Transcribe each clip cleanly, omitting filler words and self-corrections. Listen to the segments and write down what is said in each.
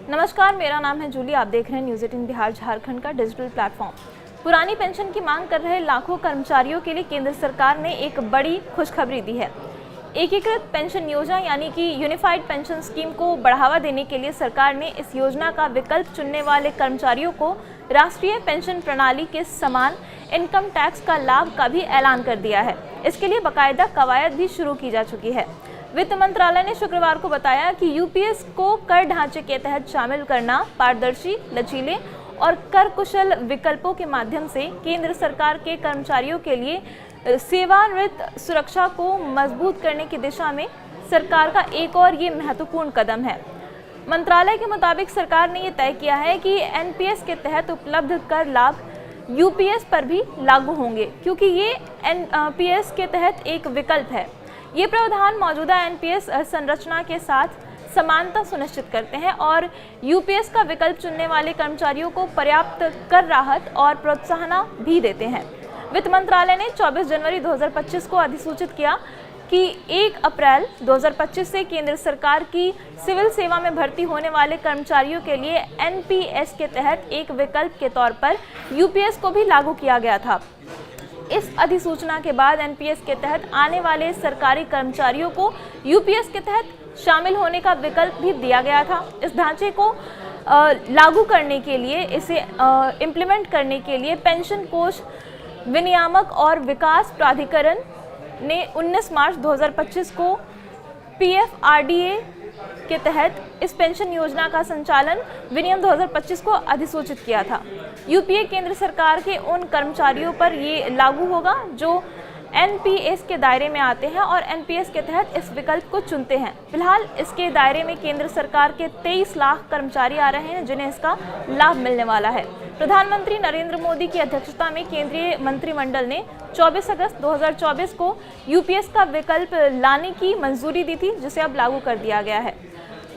नमस्कार, मेरा नाम है जूली। आप देख रहे हैं न्यूज़ 18 बिहार झारखंड का डिजिटल प्लेटफॉर्म। पुरानी पेंशन की मांग कर रहे लाखों कर्मचारियों के लिए केंद्र सरकार ने एक बड़ी खुशखबरी दी है। एकीकृत पेंशन योजना यानी कि यूनिफाइड पेंशन स्कीम को बढ़ावा देने के लिए सरकार ने इस योजना का विकल्प चुनने वाले कर्मचारियों को राष्ट्रीय पेंशन प्रणाली के समान इनकम टैक्स का लाभ का भी ऐलान कर दिया है। इसके लिए बाकायदा कवायद भी शुरू की जा चुकी है। वित्त मंत्रालय ने शुक्रवार को बताया कि यूपीएस को कर ढांचे के तहत शामिल करना पारदर्शी, लचीले और कर कुशल विकल्पों के माध्यम से केंद्र सरकार के कर्मचारियों के लिए सेवानिवृत्त सुरक्षा को मजबूत करने की दिशा में सरकार का एक और ये महत्वपूर्ण कदम है। मंत्रालय के मुताबिक सरकार ने ये तय किया है कि एनपीएस के तहत उपलब्ध कर लाभ यूपीएस पर भी लागू होंगे, क्योंकि ये एनपीएस के तहत एक विकल्प है। ये प्रावधान मौजूदा एनपीएस संरचना के साथ समानता सुनिश्चित करते हैं और यूपीएस का विकल्प चुनने वाले कर्मचारियों को पर्याप्त कर राहत और प्रोत्साहन भी देते हैं। वित्त मंत्रालय ने 24 जनवरी 2025 को अधिसूचित किया कि 1 अप्रैल 2025 से केंद्र सरकार की सिविल सेवा में भर्ती होने वाले कर्मचारियों के लिए एनपीएस के तहत एक विकल्प के तौर पर यूपीएस को भी लागू किया गया था। इस अधिसूचना के बाद एनपीएस के तहत आने वाले सरकारी कर्मचारियों को यूपीएस के तहत शामिल होने का विकल्प भी दिया गया था। इस ढांचे को लागू करने के लिए, इसे इम्प्लीमेंट करने के लिए पेंशन कोष विनियामक और विकास प्राधिकरण ने 19 मार्च 2025 को पीएफआरडीए के तहत इस पेंशन योजना का संचालन विनियम 2025 को अधिसूचित किया था। यूपीए केंद्र सरकार के उन कर्मचारियों पर ये लागू होगा जो एनपीएस के दायरे में आते हैं और एनपीएस के तहत इस विकल्प को चुनते हैं। फिलहाल इसके दायरे में केंद्र सरकार के 23 लाख कर्मचारी आ रहे हैं जिन्हें इसका लाभ मिलने वाला है। प्रधानमंत्री नरेंद्र मोदी की अध्यक्षता में केंद्रीय मंत्रिमंडल ने 24 अगस्त 2024 को यूपीएस का विकल्प लाने की मंजूरी दी थी, जिसे अब लागू कर दिया गया है।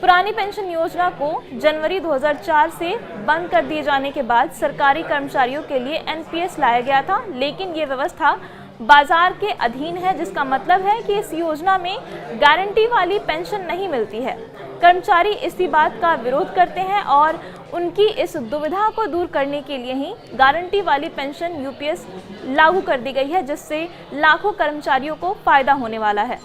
पुरानी पेंशन योजना को जनवरी 2004 से बंद कर दिए जाने के बाद सरकारी कर्मचारियों के लिए एनपीएस लाया गया था, लेकिन ये व्यवस्था बाजार के अधीन है, जिसका मतलब है कि इस योजना में गारंटी वाली पेंशन नहीं मिलती है। कर्मचारी इसी बात का विरोध करते हैं और उनकी इस दुविधा को दूर करने के लिए ही गारंटी वाली पेंशन यूपीएस लागू कर दी गई है, जिससे लाखों कर्मचारियों को फायदा होने वाला है।